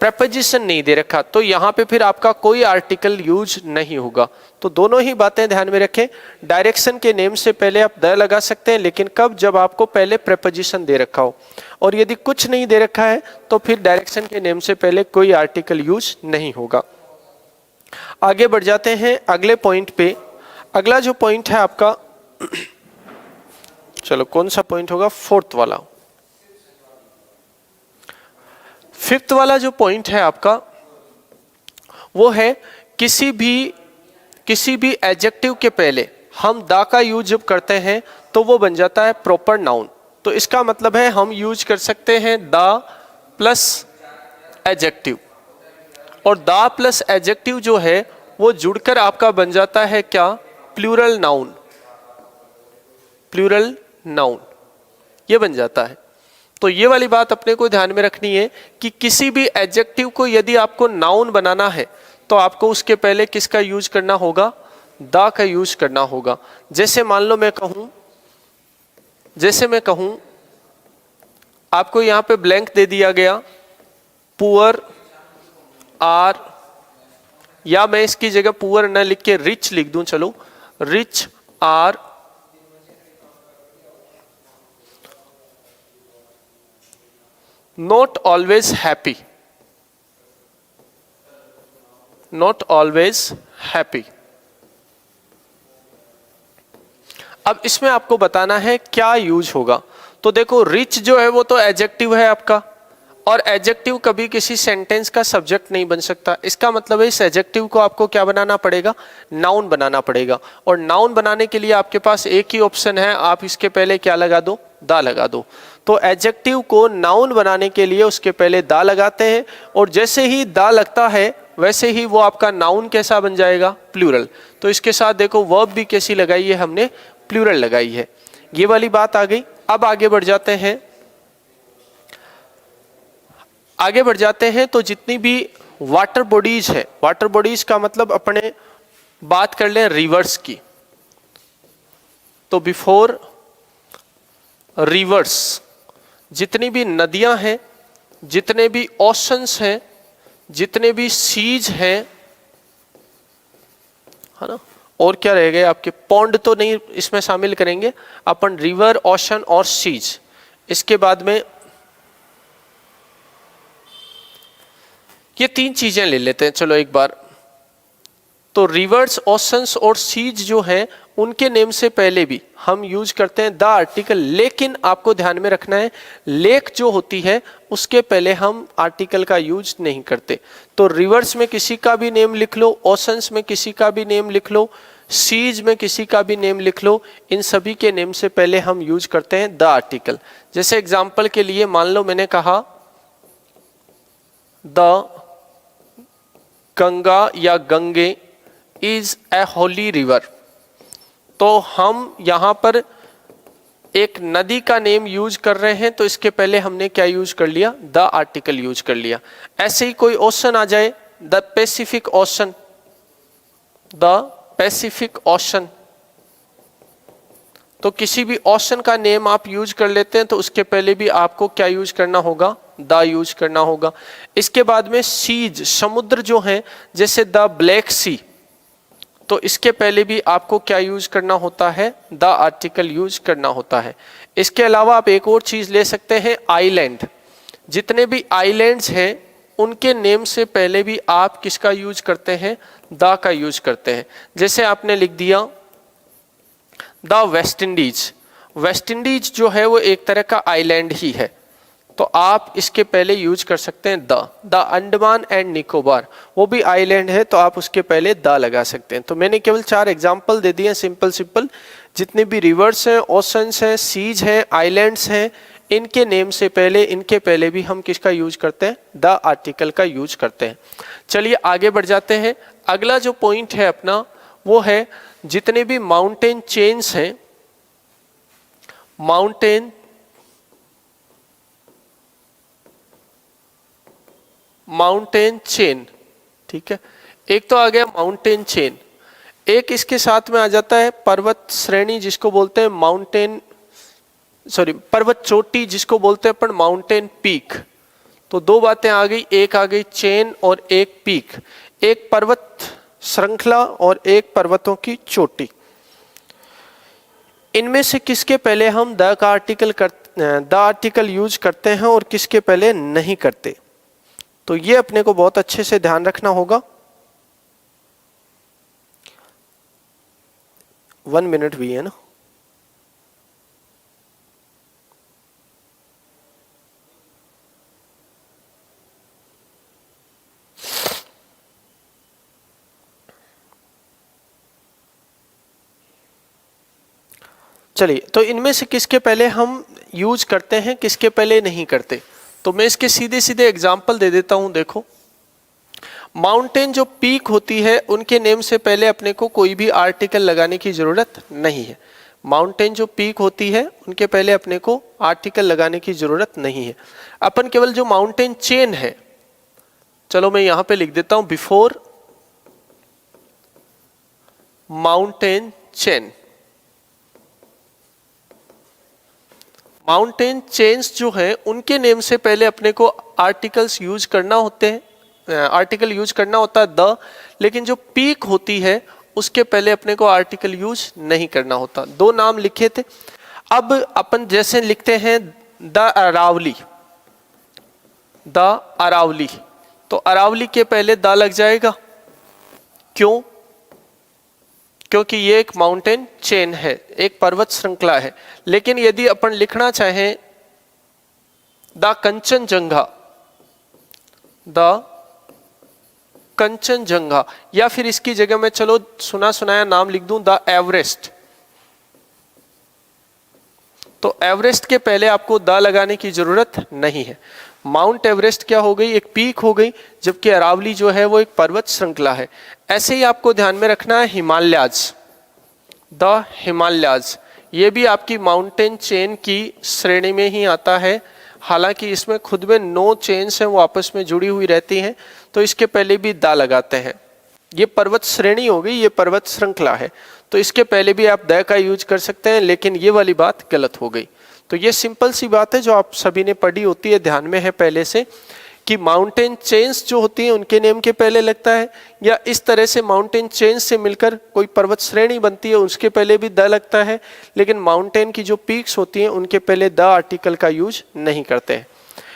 [SPEAKER 1] प्रेपोजिशन नहीं दे रखा। तो यहाँ पे फिर आपका कोई आर्टिकल यूज नहीं होगा। तो दोनों ही बातें ध्यान में रखें, डायरेक्शन के नेम से पहले आप द लगा सकते हैं, लेकिन कब, जब आपको पहले प्रेपोजिशन दे रखा हो। और यदि कुछ नहीं दे रखा है तो फिर डायरेक्शन के नेम से पहले कोई आर्टिकल यूज नहीं होगा। आगे बढ़ जाते हैं अगले पॉइंट पे। अगला जो पॉइंट है आपका चलो कौन सा पॉइंट होगा, फोर्थ वाला। फिफ्थ वाला जो पॉइंट है आपका वो है किसी भी एडजेक्टिव के पहले हम द का यूज जब करते हैं तो वो बन जाता है प्रॉपर नाउन। तो इसका मतलब है हम यूज कर सकते हैं द प्लस एडजेक्टिव, और द प्लस एडजेक्टिव जो है वो जुड़कर आपका बन जाता है क्या, प्लूरल नाउन। प्लूरल नाउन ये बन जाता है। तो ये वाली बात अपने को ध्यान में रखनी है कि किसी भी एडजेक्टिव को यदि आपको नाउन बनाना है तो आपको उसके पहले किसका यूज करना होगा, द का यूज करना होगा। जैसे मान लो मैं कहूं आपको यहां पे ब्लैंक दे दिया गया पुअर आर, या मैं इसकी जगह पुअर न लिख के रिच लिख दूं, चलो rich are not always happy, not always happy। अब इसमें आपको बताना है क्या यूज होगा। तो देखो रिच जो है वो तो एडजेक्टिव है आपका, और एडजेक्टिव कभी किसी सेंटेंस का सब्जेक्ट नहीं बन सकता। इसका मतलब है इस एडजेक्टिव को आपको क्या बनाना पड़ेगा, नाउन बनाना पड़ेगा। और नाउन बनाने के लिए आपके पास एक ही ऑप्शन है, आप इसके पहले क्या लगा दो, दा लगा दो। तो एडजेक्टिव को नाउन बनाने के लिए उसके पहले दा लगाते हैं, और जैसे ही दा लगता है वैसे ही वो आपका नाउन कैसा बन जाएगा, प्लूरल। तो इसके साथ देखो वर्ब भी कैसी लगाई है हमने, प्लूरल लगाई है। ये वाली बात आ गई। अब आगे बढ़ जाते हैं, आगे बढ़ जाते हैं तो जितनी भी वाटर बॉडीज है, वाटर बॉडीज का मतलब अपने बात कर लें रिवर्स की, तो बिफोर रिवर्स जितनी भी नदियां हैं, जितने भी ओशंस हैं, जितने भी सीज हैं, है ना, और क्या रह गए आपके, पॉन्ड तो नहीं इसमें शामिल करेंगे अपन, रिवर, ओशन और सीज। इसके बाद में ये तीन चीजें ले लेते हैं चलो एक बार। तो रिवर्स, ओशंस और सीज जो हैं उनके नेम से पहले भी हम यूज करते हैं द आर्टिकल, लेकिन आपको ध्यान में रखना है लेक जो होती है उसके पहले हम आर्टिकल का यूज नहीं करते। तो रिवर्स में किसी का भी नेम लिख लो, ओशंस में किसी का भी नेम लिख लो, सीज में किसी का भी नेम लिख लो, इन सभी के नेम से पहले हम यूज करते हैं द आर्टिकल। जैसे एग्जाम्पल के लिए मान लो मैंने कहा द गंगा या Gange is a Holi river, तो हम यहां पर एक नदी का नेम यूज कर रहे हैं, तो इसके पहले हमने क्या यूज कर लिया, द आर्टिकल यूज कर लिया। ऐसे ही कोई ओशन आ जाए, the Pacific ocean, the Pacific ocean, तो किसी भी ओशन का नेम आप यूज कर लेते हैं तो उसके पहले भी आपको क्या यूज करना होगा, द यूज करना होगा। इसके बाद में सीज, समुद्र जो है, जैसे द ब्लैक सी, तो इसके पहले भी आपको क्या यूज करना होता है, द आर्टिकल यूज करना होता है। इसके अलावा आप एक और चीज ले सकते हैं, आइलैंड। जितने भी आइलैंड्स हैं उनके नेम से पहले भी आप किसका यूज करते हैं, द का यूज करते हैं। जैसे आपने लिख दिया the West Indies, West Indies जो है वो एक तरह का आइलैंड ही है, तो आप इसके पहले यूज कर सकते हैं द अंडमान एंड निकोबार, वो भी आइलैंड है, तो आप उसके पहले द लगा सकते हैं। तो मैंने केवल 4 एग्जांपल दे दिए सिंपल सिंपल। जितने भी रिवर्स हैं, ओशंस हैं, सीज हैं, आइलैंड्स हैं, इनके नेम से पहले, इनके पहले भी हम किसका यूज करते हैं, द आर्टिकल का यूज करते हैं। चलिए आगे बढ़ जाते हैं। अगला जो पॉइंट है अपना वो है जितने भी माउंटेन चेन्स हैं, माउंटेन चेन, ठीक है। एक तो आ गया माउंटेन चेन, एक इसके साथ में आ जाता है पर्वत श्रेणी जिसको बोलते हैं पर्वत चोटी जिसको बोलते हैं अपन माउंटेन पीक। तो दो बातें आ गई, एक आ गई चेन और एक पीक, एक पर्वत श्रृंखला और एक पर्वतों की चोटी। इनमें से किसके पहले हम द आर्टिकल यूज करते हैं और किसके पहले नहीं करते, तो ये अपने को बहुत अच्छे से ध्यान रखना होगा। 1 मिनट भी है ना। चलिए, तो इनमें से किसके पहले हम यूज करते हैं, किसके पहले नहीं करते, तो मैं इसके सीधे सीधे एग्जाम्पल दे देता हूं। देखो, माउंटेन जो पीक होती है उनके नेम से पहले अपने को कोई भी आर्टिकल लगाने की जरूरत नहीं है। माउंटेन जो पीक होती है उनके पहले अपने को आर्टिकल लगाने की जरूरत नहीं है। अपन केवल जो माउंटेन चेन है, चलो मैं यहां पे लिख देता हूं before mountain chain. Mountain chains जो है उनके नेम से पहले अपने को आर्टिकल्स यूज करना होते हैं, आर्टिकल यूज करना होता है द, लेकिन जो पीक होती है उसके पहले अपने को आर्टिकल यूज नहीं करना होता। दो नाम लिखे थे, अब अपन जैसे लिखते हैं द अरावली, तो अरावली के पहले द लग जाएगा। क्यों? क्योंकि ये एक माउंटेन चेन है, एक पर्वत श्रृंखला है। लेकिन यदि अपन लिखना चाहें द कंचनजंगा, द कंचनजंगा, या फिर इसकी जगह में चलो सुना सुनाया नाम लिख दूं, द एवरेस्ट। तो एवरेस्ट के पहले आपको द लगाने की जरूरत नहीं है। माउंट एवरेस्ट क्या हो गई, एक पीक हो गई, जबकि अरावली जो है वो एक पर्वत श्रृंखला है। ऐसे ही आपको ध्यान में रखना है हिमालयाज, द हिमालयाज, ये भी आपकी माउंटेन चेन की श्रेणी में ही आता है। हालांकि इसमें खुद में 9 चेन्स हैं वो आपस में जुड़ी हुई रहती हैं, तो इसके पहले भी द लगाते हैं। ये पर्वत श्रेणी हो गई, ये पर्वत श्रृंखला है, तो इसके पहले भी आप द का यूज कर सकते हैं, लेकिन ये वाली बात गलत हो गई। तो ये सिंपल सी बात है जो आप सभी ने पढ़ी होती है, ध्यान में है पहले से, कि माउंटेन चेन्स जो होती हैं उनके नेम के पहले लगता है, या इस तरह से माउंटेन चेन्स से मिलकर कोई पर्वत श्रेणी बनती है उसके पहले भी द लगता है, लेकिन माउंटेन की जो पीक्स होती हैं उनके पहले द आर्टिकल का यूज नहीं करते हैं।